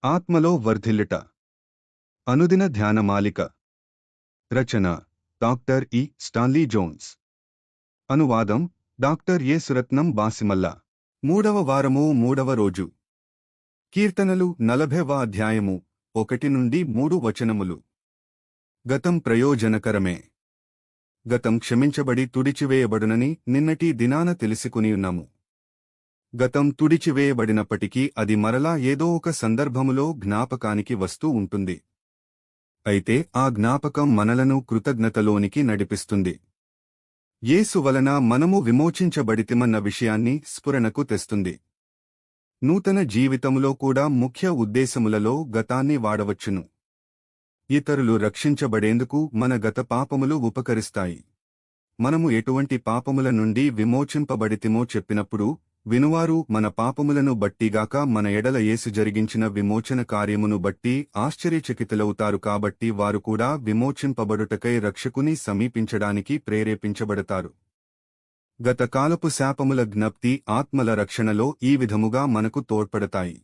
ఆత్మలో వర్ధిల్లుట. అనుదిన ధ్యానమాలిక. రచన డాక్టర్ ఇ. Stanley Jones. అనువాదం డాక్టర్ ఎ. సురత్నం బాసిమల్ల. మూడవ వారము, మూడవ రోజు. కీర్తనలు 40వ అధ్యాయము 1-3 వచనములు. గతం ప్రయోజనకరమే. గతం క్షమించబడి తుడిచివేయబడునని నిన్నటి దినాన తెలుసుకునియున్నాము. గతం తుడిచివేయబడినప్పటికీ అది మరలా ఏదో ఒక సందర్భములో జ్ఞాపకానికి వస్తూ ఉంటుంది. అయితే ఆ జ్ఞాపకం మనలను కృతజ్ఞతలోనికి నడిపిస్తుంది. యేసు వలన మనము విమోచించబడితిమన్న విషయాన్ని స్ఫురణకు తెస్తుంది. నూతన జీవితములో కూడా ముఖ్య ఉద్దేశములలో గతాన్ని వాడవచ్చును. ఇతరులు రక్షించబడేందుకు మన గత పాపములు ఉపకరిస్తాయి. మనము ఎటువంటి పాపముల నుండి విమోచింపబడితిమో చెప్పినప్పుడు వినువారు మన పాపములను బట్టిగాక మన ఎడల యేసు జరిగించిన విమోచన కార్యమును బట్టి ఆశ్చర్యచకితులవుతారు. కాబట్టి వారు కూడా విమోచింపబడుటకై రక్షకుని సమీపించడానికి ప్రేరేపించబడతారు. గత కాలపు శాపముల జ్ఞప్తి ఆత్మల రక్షణలో ఈ విధముగా మనకు తోడ్పడతాయి.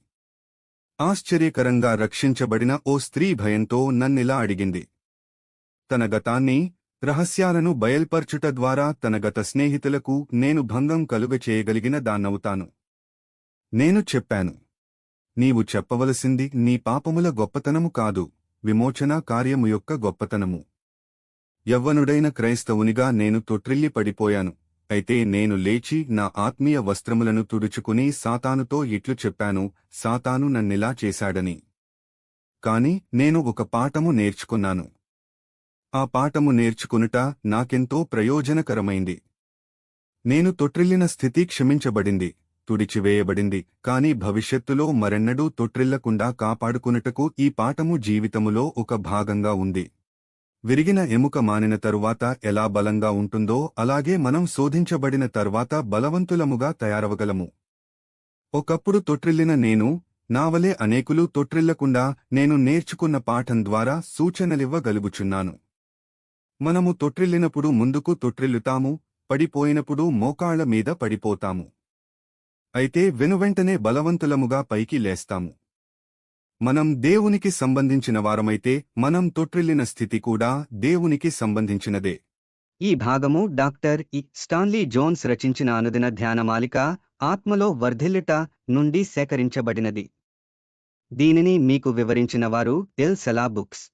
ఆశ్చర్యకరంగా రక్షించబడిన ఓ స్త్రీ భయంతో నన్నిలా అడిగింది. తన గతాన్ని, రహస్యాలను బయల్పర్చుట ద్వారా తన గత స్నేహితులకు నేను భంగం కలుగచేయగలిగిన దాన్నవుతాను. నేను చెప్పాను, నీవు చెప్పవలసింది నీ పాపముల గొప్పతనము కాదు, విమోచన కార్యము యొక్క గొప్పతనము. యవ్వనుడైన క్రైస్తవునిగా నేను తొట్రిల్లి పడిపోయాను. అయితే నేను లేచి నా ఆత్మీయ వస్త్రములను తుడుచుకుని సాతానుతో ఇట్లు చెప్పాను, సాతాను నన్నిలా చేశాడని. కాని నేను ఒక పాఠము నేర్చుకున్నాను. ఆ పాఠము నేర్చుకునుట నాకెంతో ప్రయోజనకరమైంది. నేను తొట్రిల్లిన స్థితి క్షమించబడింది, తుడిచివేయబడింది. కాని భవిష్యత్తులో మరెన్నడూ తొట్రిల్లకుండా కాపాడుకునుటకు ఈ పాఠము జీవితములో ఒక భాగంగా ఉంది. విరిగిన ఎముక మానిన తరువాత ఎలా బలంగా ఉంటుందో అలాగే మనం శోధించబడిన తర్వాత బలవంతులముగా తయారవగలము. ఒకప్పుడు తొట్రిల్లిన నేను, నావలే అనేకులు తొట్రిల్లకుండా నేను నేర్చుకున్న పాఠం ద్వారా సూచనలివ్వగలుగుచున్నాను. మనము తొట్రిల్లినప్పుడు ముందుకు తొట్రిల్లుతాము, పడిపోయినప్పుడు మోకాళ్ల మీద పడిపోతాము. అయితే వెనువెంటనే బలవంతులముగా పైకి లేస్తాము. మనం దేవునికి సంబంధించిన వారమైతే మనం తొట్రిల్లిన స్థితి కూడా దేవునికి సంబంధించినదే. ఈ భాగము డాక్టర్ ఇ. స్టాన్లీ జోన్స్ రచించిన అనుదిన ధ్యానమాలిక ఆత్మలో వర్ధిల్లుట నుండి సేకరించబడినది. దీనిని మీకు వివరించిన వారు ఎల్. సెలా బుక్స్.